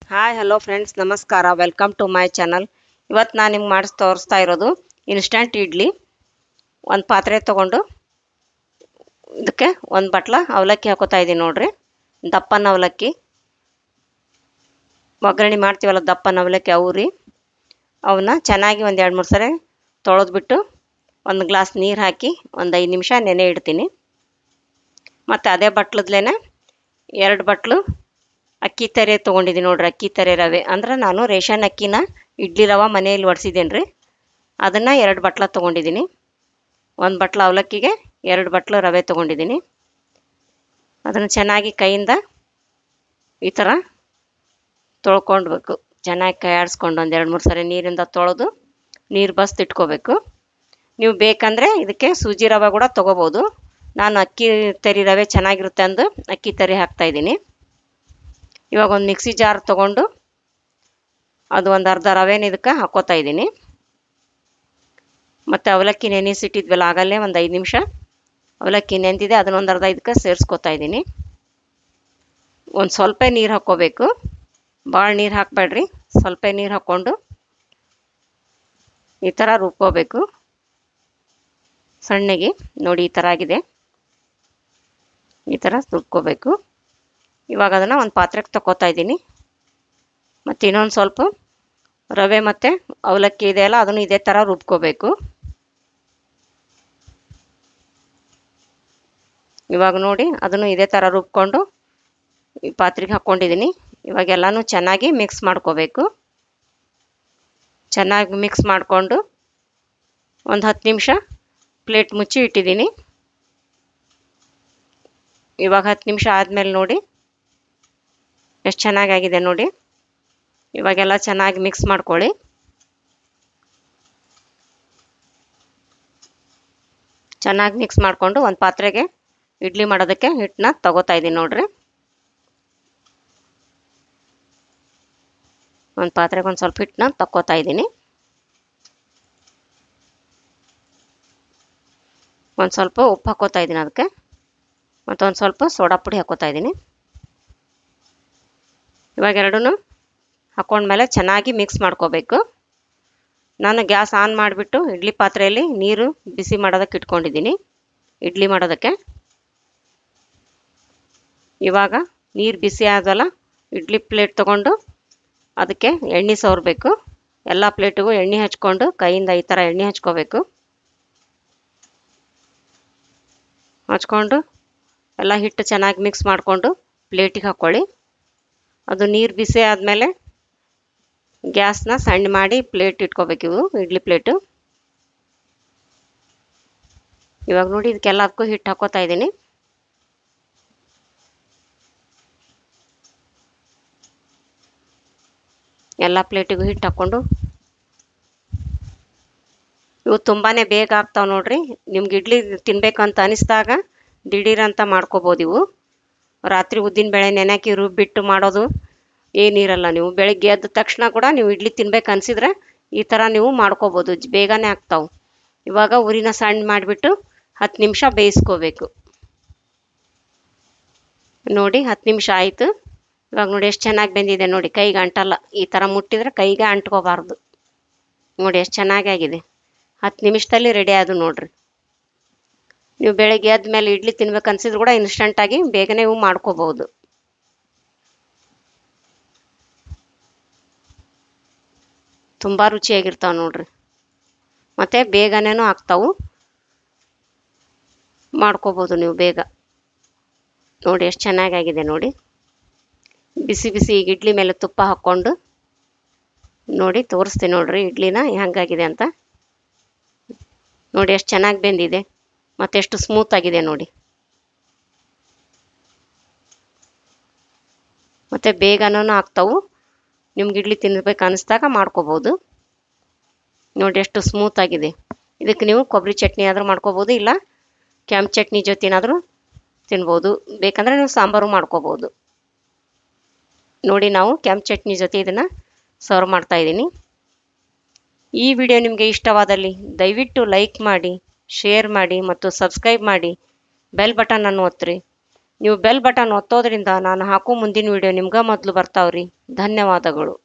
Hi hello friends, ನಮಸ್ಕಾರ. Welcome to my channel. ಇವತ್ತು ನಾನು ನಿಮ್ಗೆ ತೋರಿಸ್ತಾ ಇರೋದು ಇನ್ಸ್ಟಂಟ್ ಇಡ್ಲಿ. ಒಂದು ಪಾತ್ರೆ ತೊಗೊಂಡು ಇದಕ್ಕೆ ಒಂದು ಬಟ್ಲ ಅವಲಕ್ಕಿ ಹಾಕೋತಾ ಇದ್ದೀನಿ ನೋಡ್ರಿ. ದಪ್ಪನ ಅವಲಕ್ಕಿ, ಒಗ್ಗರಣೆ ಮಾಡ್ತೀವಲ್ಲ ದಪ್ಪನ ಅವಲಕ್ಕಿ ಅವು ರೀ. ಅವನ್ನ ಚೆನ್ನಾಗಿ ಒಂದು 2-3 ಸರಿ ತೊಳೆದ್ಬಿಟ್ಟು ಒಂದು ಗ್ಲಾಸ್ ನೀರು ಹಾಕಿ ಒಂದು 5 ನಿಮಿಷ ನೆನೆ ಇಡ್ತೀನಿ. ಮತ್ತು ಅದೇ ಬಟ್ಲದ್ಲೇ 2 ಬಟ್ಲು ಅಕ್ಕಿ ತರೆ ತೊಗೊಂಡಿದ್ದೀನಿ ನೋಡ್ರಿ. ಅಕ್ಕಿ ತರೆ ರವೆ ಅಂದ್ರೆ ನಾನು ರೇಷನ್ ಅಕ್ಕಿನ ಇಡ್ಲಿ ರವೆ ಮನೆಯಲ್ಲಿ ಒಡಿಸಿದ್ದೇನೆ ರೀ. ಅದನ್ನು 2 ಬಟ್ಲ ತೊಗೊಂಡಿದ್ದೀನಿ. 1 ಬಟ್ಲ ಅವಲಕ್ಕಿಗೆ 2 ಬಟ್ಲು ರವೆ ತೊಗೊಂಡಿದ್ದೀನಿ. ಅದನ್ನು ಚೆನ್ನಾಗಿ ಕೈಯಿಂದ ಈ ಥರ ತೊಳ್ಕೊಳ್ಬೇಕು. ಚೆನ್ನಾಗಿ ಕೈ ಆಡಿಸ್ಕೊಂಡು ಒಂದು 2-3 ಸರಿ ನೀರಿಂದ ತೊಳೆದು ನೀರು ಬಸ್ದು ಇಟ್ಕೋಬೇಕು. ನೀವು ಬೇಕಂದರೆ ಇದಕ್ಕೆ ಸೂಜಿ ರವೆ ಕೂಡ ತೊಗೋಬೋದು. ನಾನು ಅಕ್ಕಿ ತರಿ ರವೆ ಚೆನ್ನಾಗಿರುತ್ತೆ ಅಂದು ಅಕ್ಕಿ ತರಿ ಹಾಕ್ತಾಯಿದ್ದೀನಿ. ಇವಾಗ ಒಂದು ಮಿಕ್ಸಿ ಜಾರ್ ತೊಗೊಂಡು ಅದು ಒಂದು ಅರ್ಧ ರವೆನ ಇದಕ್ಕೆ ಹಾಕ್ಕೋತಾ ಇದ್ದೀನಿ. ಮತ್ತು ಅವಲಕ್ಕಿ ನೆನೆಸಿಟ್ಟಿದ್ವಲ್ಲ ಆಗಲ್ಲೇ ಒಂದು 5 ನಿಮಿಷ ಅವಲಕ್ಕಿ ನೆಂದಿದೆ, ಅದನ್ನೊಂದು ಅರ್ಧ ಇದಕ್ಕೆ ಸೇರಿಸ್ಕೊತಾ ಇದ್ದೀನಿ. ಒಂದು ಸ್ವಲ್ಪ ನೀರು ಹಾಕ್ಕೋಬೇಕು, ಭಾಳ ನೀರು ಹಾಕಬೇಡ್ರಿ. ಸ್ವಲ್ಪ ನೀರು ಹಾಕ್ಕೊಂಡು ಈ ಥರ ರುಬ್ಕೋಬೇಕು ಸಣ್ಣಗೆ. ನೋಡಿ ಈ ಥರ ಆಗಿದೆ, ಈ ಥರ ರುಬ್ಕೋಬೇಕು. ಇವಾಗ ಅದನ್ನು ಒಂದು ಪಾತ್ರೆಗೆ ತಗೋತಾ ಇದ್ದೀನಿ. ಮತ್ತು ಇನ್ನೊಂದು ಸ್ವಲ್ಪ ರವೆ ಮತ್ತು ಅವಲಕ್ಕಿ ಇದೆಯಲ್ಲ ಅದನ್ನು ಇದೇ ಥರ ರುಬ್ಕೋಬೇಕು. ಇವಾಗ ನೋಡಿ ಅದನ್ನು ಇದೇ ಥರ ರುಬ್ಕೊಂಡು ಈ ಪಾತ್ರೆಗೆ ಹಾಕ್ಕೊಂಡಿದ್ದೀನಿ. ಇವಾಗ ಎಲ್ಲನೂ ಚೆನ್ನಾಗಿ ಮಿಕ್ಸ್ ಮಾಡ್ಕೋಬೇಕು. ಚೆನ್ನಾಗಿ ಮಿಕ್ಸ್ ಮಾಡಿಕೊಂಡು ಒಂದು 10 ನಿಮಿಷ ಪ್ಲೇಟ್ ಮುಚ್ಚಿ ಇಟ್ಟಿದ್ದೀನಿ. ಇವಾಗ 10 ನಿಮಿಷ ಆದಮೇಲೆ ನೋಡಿ ಎಷ್ಟು ಚೆನ್ನಾಗಾಗಿದೆ ನೋಡಿ. ಇವಾಗೆಲ್ಲ ಚೆನ್ನಾಗಿ ಮಿಕ್ಸ್ ಮಾಡ್ಕೊಳ್ಳಿ. ಚೆನ್ನಾಗಿ ಮಿಕ್ಸ್ ಮಾಡಿಕೊಂಡು ಒಂದು ಪಾತ್ರೆಗೆ ಇಡ್ಲಿ ಮಾಡೋದಕ್ಕೆ ಹಿಟ್ಟನ್ನ ತಗೋತಾ ಇದ್ದೀನಿ ನೋಡ್ರಿ. ಒಂದು ಪಾತ್ರೆಗೆ ಒಂದು ಸ್ವಲ್ಪ ಹಿಟ್ಟನ್ನ ತಗೋತಾ ಇದ್ದೀನಿ. ಒಂದು ಸ್ವಲ್ಪ ಉಪ್ಪು ಹಾಕೋತಾ ಇದ್ದೀನಿ ಅದಕ್ಕೆ, ಮತ್ತೊಂದು ಸ್ವಲ್ಪ ಸೋಡಾ ಪುಡಿ ಹಾಕೋತಾ ಇದ್ದೀನಿ. ಇವಾಗ ಎರಡೂ ಹಾಕ್ಕೊಂಡ್ಮೇಲೆ ಚೆನ್ನಾಗಿ ಮಿಕ್ಸ್ ಮಾಡ್ಕೋಬೇಕು. ನಾನು ಗ್ಯಾಸ್ ಆನ್ ಮಾಡಿಬಿಟ್ಟು ಇಡ್ಲಿ ಪಾತ್ರೆಯಲ್ಲಿ ನೀರು ಬಿಸಿ ಮಾಡೋದಕ್ಕೆ ಇಟ್ಕೊಂಡಿದ್ದೀನಿ ಇಡ್ಲಿ ಮಾಡೋದಕ್ಕೆ. ಇವಾಗ ನೀರು ಬಿಸಿ ಆದಲ್ಲ, ಇಡ್ಲಿ ಪ್ಲೇಟ್ ತೊಗೊಂಡು ಅದಕ್ಕೆ ಎಣ್ಣೆ ಸವರಬೇಕು. ಎಲ್ಲ ಪ್ಲೇಟಿಗೂ ಎಣ್ಣೆ ಹಚ್ಕೊಂಡು ಕೈಯಿಂದ ಈ ಥರ ಎಣ್ಣೆ ಹಚ್ಕೋಬೇಕು. ಹಚ್ಕೊಂಡು ಎಲ್ಲ ಹಿಟ್ಟು ಚೆನ್ನಾಗಿ ಮಿಕ್ಸ್ ಮಾಡಿಕೊಂಡು ಪ್ಲೇಟಿಗೆ ಹಾಕ್ಕೊಳ್ಳಿ. ಅದು ನೀರು ಬಿಸಿ ಆದಮೇಲೆ ಗ್ಯಾಸ್ನ ಸಣ್ಣ ಮಾಡಿ ಪ್ಲೇಟ್ ಇಟ್ಕೋಬೇಕು. ಇವು ಇಡ್ಲಿ ಪ್ಲೇಟು. ಇವಾಗ ನೋಡಿ ಇದಕ್ಕೆಲ್ಲದಕ್ಕೂ ಹಿಟ್ಟು ಹಾಕೋತಾ ಇದ್ದೀನಿ. ಎಲ್ಲ ಪ್ಲೇಟಿಗೂ ಹಿಟ್ಟು ಹಾಕ್ಕೊಂಡು ಇವು ತುಂಬಾ ಬೇಗ ಆಗ್ತಾವೆ ನೋಡ್ರಿ. ನಿಮ್ಗೆ ಇಡ್ಲಿ ತಿನ್ಬೇಕಂತ ಅನಿಸಿದಾಗ ದಿಢೀರಂತ ಮಾಡ್ಕೋಬೋದು. ಇವು ರಾತ್ರಿ ಉದ್ದಿನ ಬೇಳೆ ನೆನೆಕಿ ರುಬ್ಬಿಟ್ಟು ಮಾಡೋದು ಏನಿರಲ್ಲ. ನೀವು ಬೆಳಗ್ಗೆ ಎದ್ದ ತಕ್ಷಣ ಕೂಡ ನೀವು ಇಡ್ಲಿ ತಿನ್ಬೇಕು ಅನಿಸಿದ್ರೆ ಈ ಥರ ನೀವು ಮಾಡ್ಕೋಬೋದು, ಬೇಗನೆ ಆಗ್ತಾವೆ. ಇವಾಗ ಉರಿನ ಸಣ್ಣ ಮಾಡಿಬಿಟ್ಟು 10 ನಿಮಿಷ ಬೇಯಿಸ್ಕೋಬೇಕು. ನೋಡಿ 10 ನಿಮಿಷ ಆಯಿತು. ಇವಾಗ ನೋಡಿ ಎಷ್ಟು ಚೆನ್ನಾಗಿ ಬೆಂದಿದೆ ನೋಡಿ. ಕೈಗೆ ಅಂಟಲ್ಲ, ಈ ಥರ ಮುಟ್ಟಿದ್ರೆ ಕೈಗೆ ಅಂಟ್ಕೋಬಾರ್ದು. ನೋಡಿ ಎಷ್ಟು ಚೆನ್ನಾಗಾಗಿದೆ. 10 ನಿಮಿಷದಲ್ಲಿ ರೆಡಿ ಆದವು ನೋಡ್ರಿ. ನೀವು ಬೆಳಗ್ಗೆ ಎದ್ದ ಮೇಲೆ ಇಡ್ಲಿ ತಿನ್ಬೇಕು ಅನ್ಸಿದ್ರು ಕೂಡ ಇನ್ಸ್ಟಂಟಾಗಿ ಬೇಗನೆ ಇವು ಮಾಡ್ಕೋಬೋದು. ತುಂಬ ರುಚಿಯಾಗಿರ್ತಾವೆ ನೋಡ್ರಿ. ಮತ್ತು ಬೇಗನೇನೂ ಆಗ್ತಾವು, ಮಾಡ್ಕೋಬೋದು ನೀವು ಬೇಗ. ನೋಡಿ ಎಷ್ಟು ಚೆನ್ನಾಗಾಗಿದೆ ನೋಡಿ. ಬಿಸಿ ಬಿಸಿ ಈಗ ಇಡ್ಲಿ ಮೇಲೆ ತುಪ್ಪ ಹಾಕ್ಕೊಂಡು ನೋಡಿ ತೋರಿಸ್ತೀನಿ ನೋಡ್ರಿ ಇಡ್ಲಿನ ಹೆಂಗಾಗಿದೆ ಅಂತ. ನೋಡಿ ಎಷ್ಟು ಚೆನ್ನಾಗಿ ಬೆಂದಿದೆ ಮತ್ತು ಎಷ್ಟು ಸ್ಮೂತ್ ಆಗಿದೆ ನೋಡಿ. ಮತ್ತು ಬೇಗನೂ ಆಗ್ತಾವು. ನಿಮ್ಗೆ ಇಡ್ಲಿ ತಿನ್ನಬೇಕು ಅನ್ನಿಸ್ದಾಗ ಮಾಡ್ಕೋಬೋದು. ನೋಡಿ ಎಷ್ಟು ಸ್ಮೂತ್ ಆಗಿದೆ. ಇದಕ್ಕೆ ನೀವು ಕೊಬ್ಬರಿ ಚಟ್ನಿ ಆದರೂ ಮಾಡ್ಕೋಬೋದು, ಇಲ್ಲ ಕೆಂಪು ಚಟ್ನಿ ಜೊತೆನಾದರೂ ತಿನ್ಬೋದು. ಬೇಕಂದರೆ ನೀವು ಸಾಂಬಾರು ಮಾಡ್ಕೋಬೋದು. ನೋಡಿ ನಾವು ಕೆಂಪು ಚಟ್ನಿ ಜೊತೆ ಇದನ್ನು ಸರ್ವ್ ಮಾಡ್ತಾಯಿದ್ದೀನಿ. ಈ ವಿಡಿಯೋ ನಿಮಗೆ ಇಷ್ಟವಾದಲ್ಲಿ ದಯವಿಟ್ಟು ಲೈಕ್ ಮಾಡಿ, ಶೇರ್ ಮಾಡಿ ಮತ್ತು ಸಬ್ಸ್ಕ್ರೈಬ್ ಮಾಡಿ. ಬೆಲ್ ಬಟನನ್ನು ಒತ್ತಿರಿ. ನೀವು ಬೆಲ್ ಬಟನ್ ಒತ್ತೋದ್ರಿಂದ ನಾನು ಹಾಕೋ ಮುಂದಿನ ವಿಡಿಯೋ ನಿಮ್ಗೆ ಮೊದಲು ಬರ್ತಾವ್ರಿ. ಧನ್ಯವಾದಗಳು.